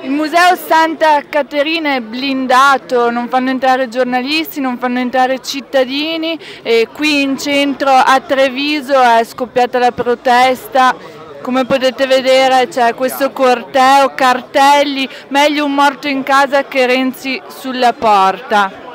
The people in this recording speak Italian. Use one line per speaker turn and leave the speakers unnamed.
Il museo Santa Caterina è blindato, non fanno entrare giornalisti, non fanno entrare cittadini e qui in centro a Treviso è scoppiata la protesta. Come potete vedere c'è questo corteo, cartelli, meglio un morto in casa che Renzi sulla porta.